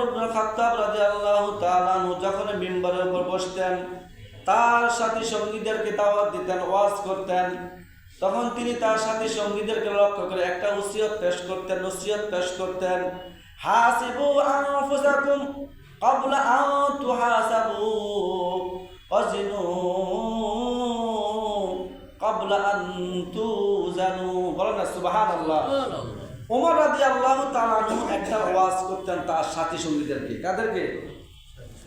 ইবনে খাত্তাব রাদিয়াল্লাহু তাআলা আনহু যখন মিম্বরের উপর বসতেন, তার সাথী সঙ্গীদেরকে দাওয়াত দিতেন, ওয়াজ করতেন, তখন তিনি তার সাথী সঙ্গীদেরকে লক্ষ্য করে একটা নসিহত পেশ করতেন। হাসিবু আনফুসাকুম ক্বাবলা আন তুহাসাবু ওয়াজিনু ক্বাবলা আন তুজানু। বলেন না সুবহানাল্লাহ। ওমর রাদিয়াল্লাহু তাআলা আনহু একটা ওয়াজ করতেন তার সাথী সঙ্গীদেরকে। কাদেরকে?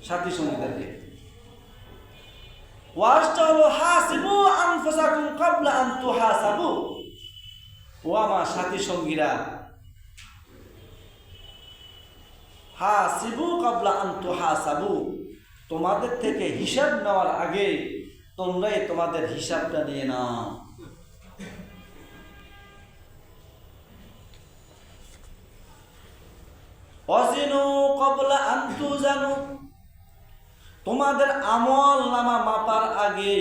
সাথী সঙ্গীদেরকে। ওয়াজটা হলো হাসিবু আনফুসাকুম ক্বাবলা আন তুহাসাবু। ও আমার সাথী সঙ্গীরা, হাসিবু ক্বাবলা আন তুহাসাবু, তোমাদের থেকে হিসাব নেওয়ার আগে তোমরাই তোমাদের হিসাবটা নিয়ে নাও। ওয়াজিনু ক্বাবলা আন তুজানু, তোমাদের আমল নামা মাপার আগে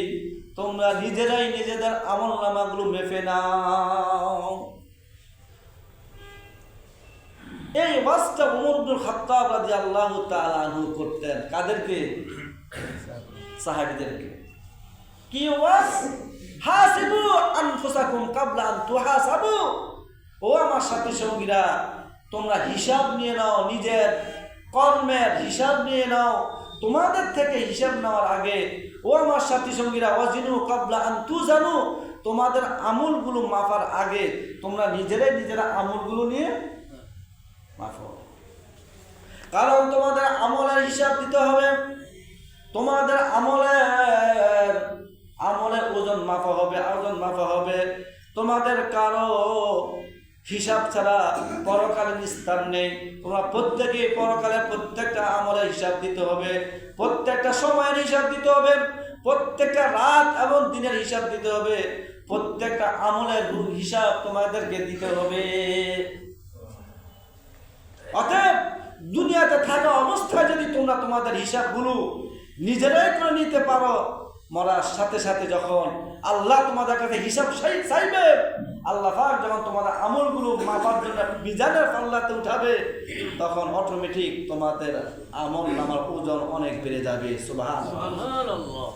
তোমরা নিজেরাই নিজেদের আমল নামাগুলো মেপে নাও। এই ওয়াজটা ওমর ইবনে খাত্তাব রাদিয়াল্লাহু তাআলা আনহু করতেন। কাদেরকে? সাহাবীদেরকে। কি ওয়াজ? হাসিবু আনফুসাকুম ক্বাবলা আন তুহাসাবু। ও আমার সাথী সঙ্গীরা, তোমরা হিসাব নিয়ে নাও, নিজের কর্মের হিসাব নিয়ে নাও। তোমাদের থেকে হিসাব নেওয়ার আগে ও আমার সাথী সঙ্গীরা, ওয়াজিনু ক্বাবলা আন তুজানু, তোমাদের আমলগুলো মাপার আগে তোমরা নিজেরা আমলগুলো নিয়ে মাপো। কারণ তোমাদের আমলের হিসাব দিতে হবে, তোমাদের আমলের ওজন মাপা হবে। তোমাদের কারো হিসাব ছাড়া পরকালীন স্থান নেই। তোমরা প্রত্যেকে পরকালের প্রত্যেকটা আমলের হিসাব দিতে হবে, প্রত্যেকটা সময়ের হিসাব দিতে হবে, প্রত্যেকটা রাত এবং দিনের হিসাব দিতে হবে, প্রত্যেকটা আমলের হিসাব তোমাদেরকে দিতে হবে। অতএব দুনিয়াতে থাকা অবস্থায় যদি তোমরা তোমাদের হিসাবগুলো নিজেরাই করে নিতে পারো, মরার সাথে সাথে যখন আল্লাহ তোমাদের কাছে হিসাব চাইবে, আল্লাহ পাক যখন তোমাদের আমলগুলো মাপার জন্য মিজানের পাল্লাতে উঠাবে, তখন অটোমেটিক তোমাদের আমল নামার ওজন অনেক বেড়ে যাবে। সুবহানাল্লাহ।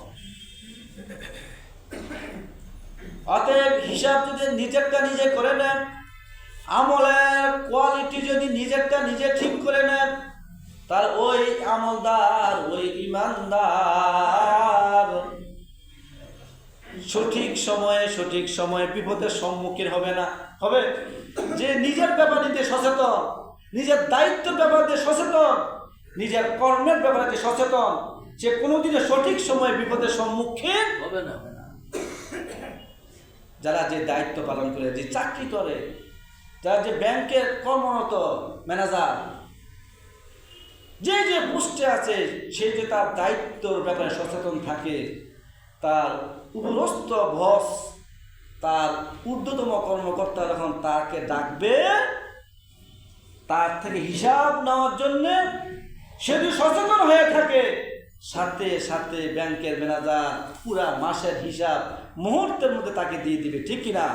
অতএব হিসাব যদি নিজেরটা নিজে করে নেন, আমলের কোয়ালিটি যদি নিজেরটা নিজে ঠিক করে নেন, তার ওই আমলদার, ওই ইমানদার সঠিক সময়ে বিপদের সম্মুখীন হবে না। হবে যে নিজের ব্যাপার নিতে সচেতন, নিজের দায়িত্বের ব্যাপারে সচেতন, নিজের কর্মের ব্যাপারে সচেতন, সে কোনোদিনও সঠিক সময়ে বিপদের সম্মুখীন হবে না। যারা যে দায়িত্ব পালন করে, যে চাকরি করে, যারা যে ব্যাংকের কর্মরত ম্যানেজার, যে পোস্টে আছে, সে যে তার দায়িত্বর ব্যাপারে সচেতন থাকে, তার উপরস্থ বস, তার ঊর্ধ্বতম কর্মকর্তা যখন তাকে ডাকবে তার থেকে হিসাব নেওয়ার জন্য, সে যদি সচেতন হয়ে থাকে, সাথে সাথে ব্যাংকের ম্যানেজার পুরা মাসের হিসাব মুহূর্তের মধ্যে তাকে দিয়ে দিবে। ঠিক কিনা?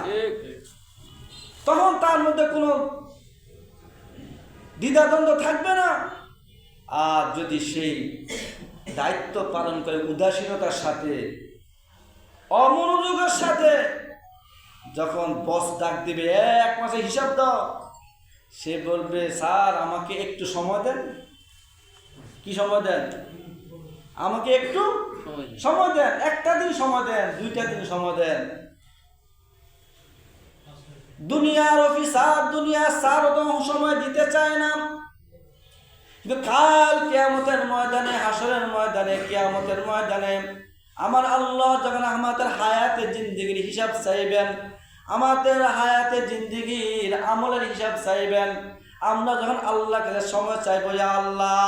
তখন তার মধ্যে কোনো দ্বিধাদ্বন্দ্ব থাকবে না। আর যদি সেই দায়িত্ব পালন করে উদাসীনতার সাথে, অমনোযোগের সাথে, যখন বস ডাক দিবে, এক মাসে হিসাব দাও, সে বলবে, স্যার আমাকে একটু সময় দেন। কি সময় দেন? আমাকে একটু সময় দেন, একটা দিন সময় দেন, 2টা দিন সময় দেন। দুনিয়ার অফিসার, দুনিয়ার স্যার তো সময় দিতে চায় না, কিন্তু কাল কিয়ামতের ময়দানে, হাসরের ময়দানে, কিয়ামতের ময়দানে আমার আল্লাহ যখন আমাদের হায়াতে জিন্দেগির হিসাব চাইবেন, আমাদের হায়াতে জিন্দেগির আমলের হিসাব চাইবেন, আমরা যখন আল্লাহর কাছে সময় চাইবো, ইয়া আল্লাহ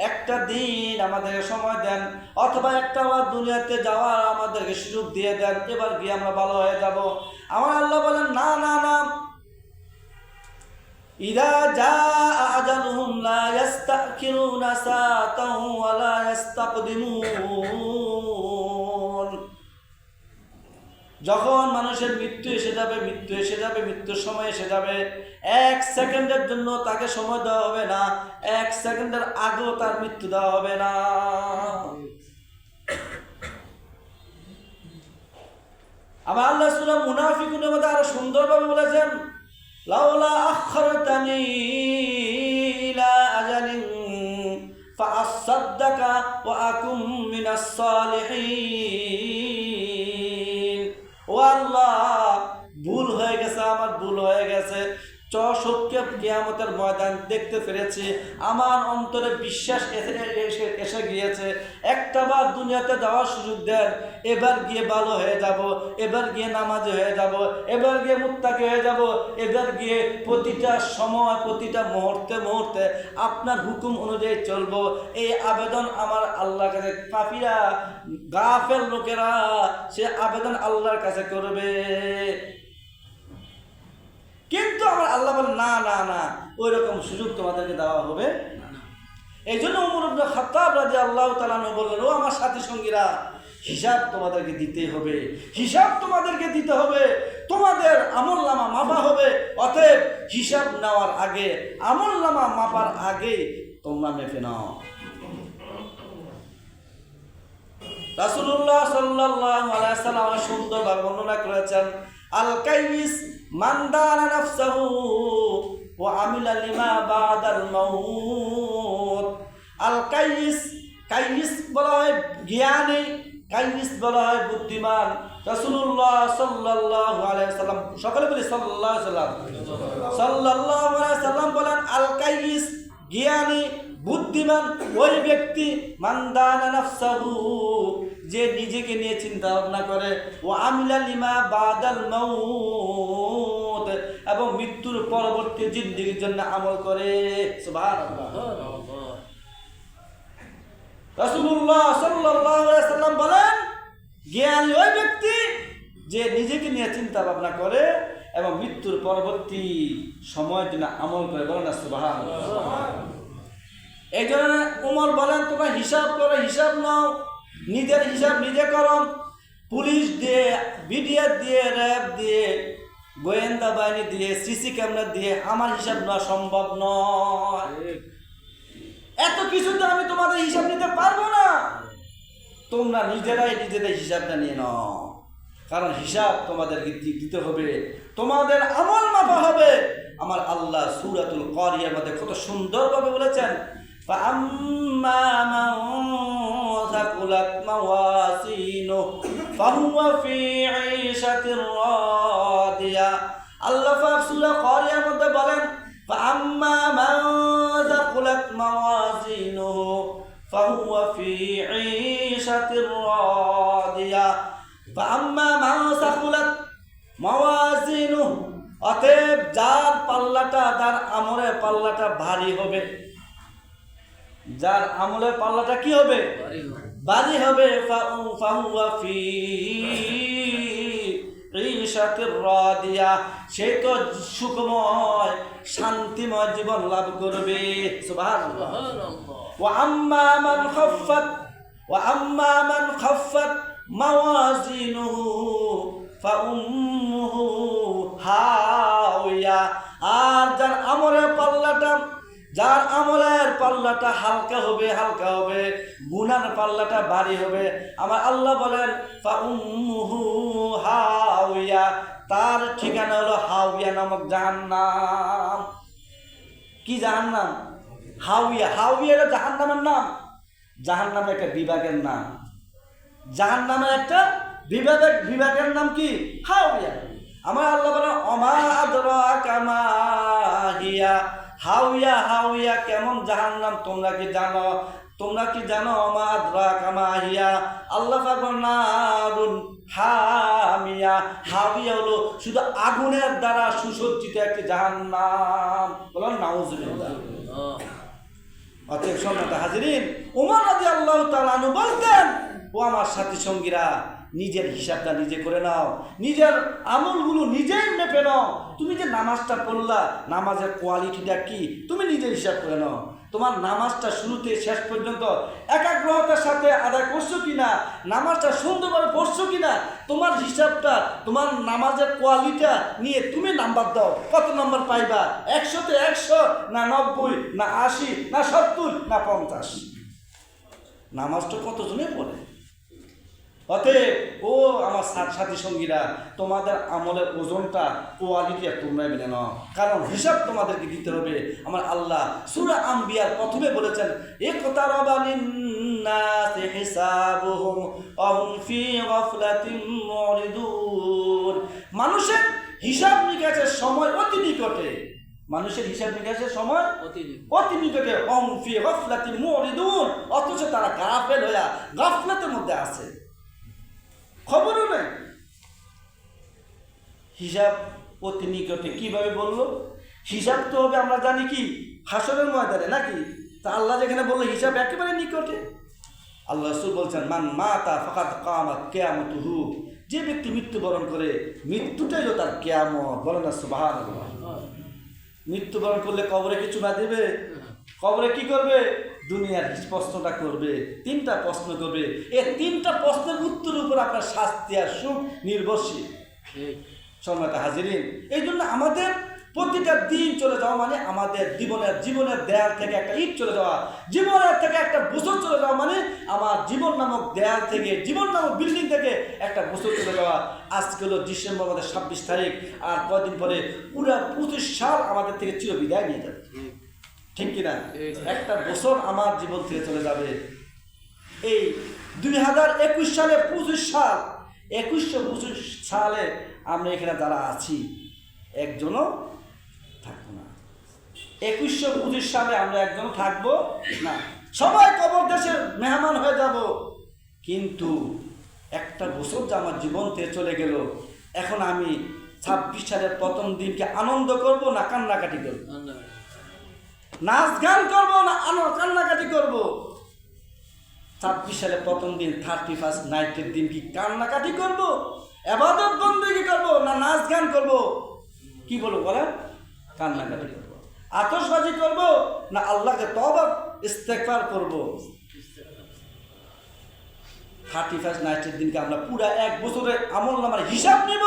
একটা দিন আমাদেরকে সময় দেন, অথবা একটা আমার দুনিয়াতে যাওয়ার আমাদেরকে সুযোগ দিয়ে দেন, এবার গিয়ে আমরা ভালো হয়ে যাব। আমার আল্লাহ বলেন, না না না, ইদা জাআ আজালুহুম লা ইস্তাখিরুনা সাআতাও ওয়া লা ইস্তাকদিমুন। যখন মানুষের মৃত্যু এসে যাবে, মৃত্যুর সময় এসে যাবে, 1 সেকেন্ডের জন্য তাকে সময় দেওয়া হবে না, 1 সেকেন্ডের আগেও তার মৃত্যু দেওয়া হবে না। আবার আল্লাহ সূরা মুনাফিকুনের মধ্যে আরো সুন্দরভাবে বলেছেন, লাউলা আখরতানি ইলা আজালিন ফাআসাদদাকা ওয়া আকুম মিনাস সালিহিন। ও আল্লাহ, ভুল হয়ে গেছে, আমার ভুল হয়ে গেছে, সত্যি কিয়ামতের ময়দান দেখতে পেরেছি, আমার অন্তরে বিশ্বাস এসে গিয়েছে, একটা বার দুনিয়াতে যাওয়ার সুযোগ দেন, এবার গিয়ে ভালো হয়ে যাব, এবার গিয়ে নামাজি হয়ে যাব, এবার গিয়ে মুত্তাকি হয়ে যাব, এবার গিয়ে প্রতিটা সময় প্রতিটা মুহূর্তে আপনার হুকুম অনুযায়ী চলবো। এই আবেদন আমার আল্লাহর কাছে, কাফিরা গাফেল লোকেরা সে আবেদন আল্লাহর কাছে করবে। কিন্তু আমার আল্লাহ বলে না না না, ওই রকম সুযোগ তোমাদেরকে দেওয়া হবে না। এই জন্য ওমর ইবনে খাত্তাব রাদিয়াল্লাহু তাআলা আনহু বললেন, ও আমার সাথী সঙ্গীরা, হিসাব তোমাদেরকে দিতে হবে, হিসাব তোমাদেরকে দিতে হবে, তোমাদের আমলনামা মাপা হবে। অতএব হিসাব নেওয়ার আগে, আমলনামা মাপার আগে তোমরা মেপে নাও। রাসূলুল্লাহ সাল্লাল্লাহু আলাইহি ওয়াসাল্লাম সুন্দরভাবে বর্ণনা করেছেন, আল কাইয়িস মান দানা নাফসাহু ওয়া আমিলা লিমা বাদাল মাউত। আল কাইয়িস, কাইয়িস বলা হয় জ্ঞানী, কাইয়িস বলা হয় বুদ্ধিমান। রাসূলুল্লাহ সাল্লাল্লাহু আলাইহি ওয়াসাল্লাম, সকলে বলি সাল্লাল্লাহু আলাইহি ওয়াসাল্লাম, সাল্লাল্লাহু আলাইহি ওয়াসাল্লাম বলেন, আল কাইয়িস জ্ঞানী বুদ্ধিমান ওই ব্যক্তি, মান দানা নাফসাহু যে নিজেকে নিয়ে চিন্তা ভাবনা করে, ও আমিলা লিমা বাদাল মাউত এবং মৃত্যুর পরবর্তী জিন্দেগির জন্য আমল করে। সুবহানাল্লাহ। রাসূলুল্লাহ সাল্লাল্লাহু আলাইহি ওয়াসাল্লাম বলেন, জ্ঞানী ওই ব্যক্তি যে নিজেকে নিয়ে চিন্তা ভাবনা করে এবং মৃত্যুর পরবর্তী সময়ের জন্য আমল করে। বলেন না সুবহানাল্লাহ। এই জন্য ওমর বলেন, তোমরা হিসাব করো, হিসাব নাও, নিজের হিসাব নিজে করো। পুলিশ দিয়ে, বিডিআর দিয়ে, র্যাব দিয়ে, গোয়েন্দা বাহিনী দিয়ে, সিসি ক্যামেরা দিয়ে আমার হিসাব নেওয়া সম্ভব নয়। এত কিছুতে আমি তোমাদের হিসাব নিতে পারবো না। তোমরা নিজেরাই নিজেদের হিসাবটা নিয়ে নাও, কারণ হিসাব তোমাদেরকে দিতে হবে, তোমাদের আমল মাপা হবে। আমার আল্লাহ সূরাতুল কারিয়ার মধ্যে কত সুন্দরভাবে বলেছেন, فأما من ثقلت موازينه فهو في عيشة راضية। আল্লাহ পাক সূরা কারিয়ার মধ্যে বলেন, فأما من ثقلت موازينه فهو في عيشة راضية। فأما من ثقلت موازينه, অতএব যার পাল্লাটা, যার আমলের পাল্লাটা ভারী হবে, যার আমলের পাল্লাটা কি হবে? ভারী হবে। ফাহুয়া ফি ঈশাতির রাদিয়া, সে তো সুখময় শান্তিময় জীবন লাভ করবে। সুবহানাল্লাহ। ওয়া আম্মা মান খাফফাত মাওয়াজিনুহু ফাউম্মুহু হাওয়া। আর যার আমলের পাল্লাটা হালকা হবে, গুনার পাল্লাটা ভারী হবে, আমার আল্লাহ বলেন ফাউম্মুহু হাওয়া, তার ঠিকানা হলো হাওয়া নামক জাহান্নাম। কি জাহান্নাম? হাওয়া। হাওয়া হলো জাহান্নামের নাম, জাহান্নামের একটা বিভাগের নাম। জাহান্নামের একটা বিভাগের নাম কি? হাওয়া। আমার আল্লাহ বলেন ওমা আদরাকা মা হিয়া। হাওয়া কেমন জাহান্নাম তোমরা কি জানো? ওমা আদরাকা মা হিয়া, আল্লাহ পাক নারুন হামিয়া। হাওয়া হলো শুধু আগুনের দ্বারা সুসজ্জিত একটি জাহান্নাম। বলেন নাউজুবিল্লাহ। অতএব সম্মানিত হাজিরিন, ওমর রাদিয়াল্লাহু তাআলা আনহু বলতেন, ও আমার সাথী সঙ্গীরা, নিজের হিসাবটা নিজে করে নাও, নিজের আমলগুলো নিজেই মেপে নাও। তুমি যে নামাজটা পড়লা, নামাজের কোয়ালিটিটা কি তুমি নিজে হিসাব করে নাও। তোমার নামাজটা শুরুতে শেষ পর্যন্ত একাগ্রতার সাথে আদায় করছো কিনা, নামাজটা সুন্দরভাবে পড়ছো কিনা, তোমার হিসাবটা, তোমার নামাজের কোয়ালিটিটা নিয়ে তুমি নাম্বার দাও। কত নাম্বার পাইবা? 100-তে 100, না 90, না 80, না 70, না 50? নামাজটা কতজনে পড়ে? অতএব ও আমার সাথী সঙ্গীরা, তোমাদের আমলের ওজনটা, কোয়ালিটি তোমরা মেনে নাও, কারণ হিসাব তোমাদেরকে দিতে হবে। আমার আল্লাহ সূরা আম্বিয়ার প্রথমে বলেছেন, ইকতারাবা লিন-নাসি হিসাবুহুম ওয়া হুম ফি গাফলাতিন মুরিদুন। মানুষের হিসাব নিকাশের সময় অতি নিকটে, মানুষের হিসাব নিকাশের সময় অতি নিকটে। ওয়া হুম ফি গাফলাতিন মুরিদুন, অথচ তারা গাফেল হয়ে গাফলাতের মধ্যে আছে, খবরও নেই। হিসাব অতি নিকটে কিভাবে বললো? হিসাব তো হবে আমরা জানি কি হাসরের ময়দানে, নাকি? তা আল্লাহ যেখানে বললো হিসাব একেবারে নিকটে। আল্লাহ রাসূল বলছেন, মান মাতা ফাকাদ কামাত কিয়ামতুহু। যে ব্যক্তি মৃত্যুবরণ করে, মৃত্যুটাই তো তার কিয়ামত। বলেন না সুবহানাল্লাহ। মৃত্যুবরণ করলে কবরে কিছু না দেবে? কবরে কি করবে? দুনিয়ার প্রশ্নটা করবে, 3টা প্রশ্ন করবে। এই 3টা প্রশ্নের উত্তরের উপর আপনার শাস্তি আর সুখ নির্ভরশীল। সম্মানিত হাজিরিন, এই জন্য আমাদের প্রতিটা দিন চলে যাওয়া মানে আমাদের জীবনের দেয়াল থেকে একটা ইট চলে যাওয়া, জীবনের থেকে একটা বছর চলে যাওয়া মানে আমার জীবন নামক দেয়াল থেকে, জীবন নামক বিল্ডিং থেকে একটা বছর চলে যাওয়া। আজকে হলো ডিসেম্বর মাসের 26 তারিখ, আর কয়েকদিন পরে পুরো 25 সাল আমাদের থেকে চিরবিদায় নিয়ে যাবে, ঠিক কিনা? একটা বছর আমার জীবন থেকে চলে যাবে। এই 2021 সালে 25 সাল, 2125 সালে আমরা এখানে যারা আছি একজনও থাকবো না। 2125 সালে আমরা একজনও থাকবো না, সবাই কবর দেশের মেহমান হয়ে যাব। কিন্তু একটা বছর যে আমার জীবন থেকে চলে গেল, এখন আমি 26 সালের প্রথম দিনকে আনন্দ করব না কান্নাকাটি করব? নাচ গান করবো না কান্নাকাটি করব? 26 সালের প্রথম দিন 31 নাইটের দিন কি কান্নাকাটি করব, ইবাদত বন্দেগী করব, না নাচ গান করব? কি বলবো বলেন? কান্নাকাটি করব। আতশবাজি করব না আল্লাহকে তওবা ইস্তেগফার করব? 31 নাইটের দিনকে আমরা পুরা এক বছরের আমলনামার হিসাব নিব,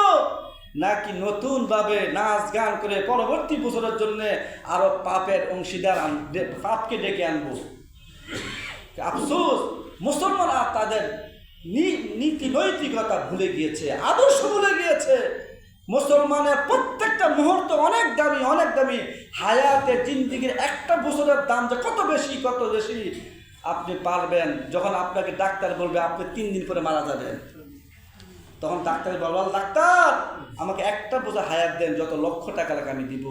নাকি নতুনভাবে নাচ গান করে পরবর্তী বছরের জন্য আরো পাপের অংশীদার পাপকে ডেকে আনবো? আফসোস, মুসলমানরা তাদের নীতি নৈতিকতা ভুলে গিয়েছে, আদর্শ ভুলে গিয়েছে। মুসলমানের প্রত্যেকটা মুহূর্ত অনেক দামি, অনেক দামি। হায়াতের জিন্দিগির একটা বছরের দাম যে কত বেশি, কত বেশি আপনি পারবেন। যখন আপনাকে ডাক্তার বলবে আপনি 3 দিন পরে মারা যাবেন, তখন ডাক্তার বলবেন, ডাক্তার আমাকে একটা বছর হায়াত দেন, যত লক্ষ টাকা লাগে আমি দিব।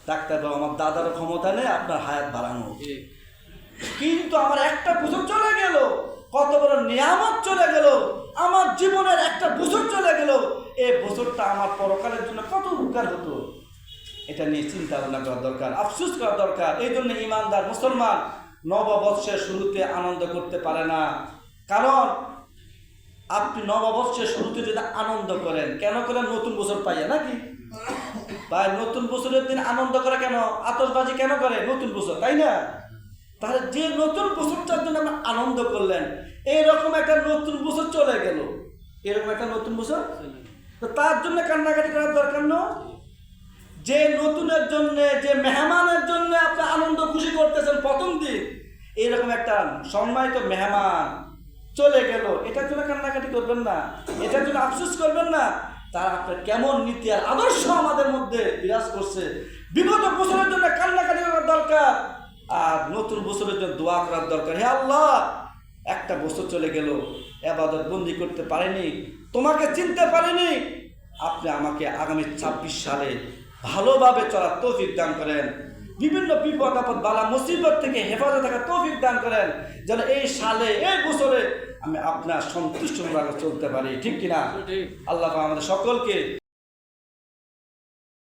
ডাক্তার বলবে, আমার দাদারও ক্ষমতা নেই আপনার হায়াত বাড়ানো, কিন্তু আমার একটা বছর চলে গেল, কত বড় নিয়ামত চলে গেল, আমার জীবনের একটা বছর চলে গেল, এই বছরটা আমার পরকালের জন্য কত উপকার হতো, এটা নিয়ে চিন্তা ভাবনা করা দরকার, আফসোস করা দরকার। এই জন্য ইমানদার মুসলমান নববর্ষের শুরুতে আনন্দ করতে পারে না। কারণ আপনি নববর্ষের শুরুতে যদি আনন্দ করেন, কেন করেন? নতুন বছর পাইয়া, নাকি ভাই? নতুন বছরের দিন আনন্দ করে কেন? আতশবাজি কেন করে? নতুন বছর, তাই না? তাহলে যে নতুন বছরটার জন্য আমরা আনন্দ করলেন, এইরকম একটা নতুন বছর চলে গেল, এরকম একটা নতুন বছর, তো তার জন্য কান্নাকাটি করার দরকার নয়। যে নতুনের জন্য, যে মেহমানের জন্য আপনি আনন্দ খুশি করতেছেন প্রথম দিন, এইরকম একটা সম্মানিত মেহমান চলে গেল, এটার জন্য কান্নাকাটি করবেন না, এটার জন্য আফসোস করবেন না। তার আপনার কেমন নীতি আর আদর্শ আমাদের মধ্যে বিরাজ করছে। বিগত বছরের জন্য কান্নাকাটি করার দরকার, আর নতুন বছরের জন্য দোয়া করার দরকার। হে আল্লাহ, একটা বছর চলে গেল, ইবাদত বন্দি করতে পারিনি, তোমাকে চিনতে পারিনি, আপনি আমাকে আগামী 26 সালে ভালোভাবে চলার তৌফিক দান করেন। বিভিন্ন বিপদ আপদ বালা মুসিবত থেকে হেফাজত থাকার তৌফিক দান করেন, যেন এই সালে, এই বছরে আমি আপনার সন্তুষ্ট চলতে পারি, ঠিক কিনা? আল্লাহ আমাদের সকলকে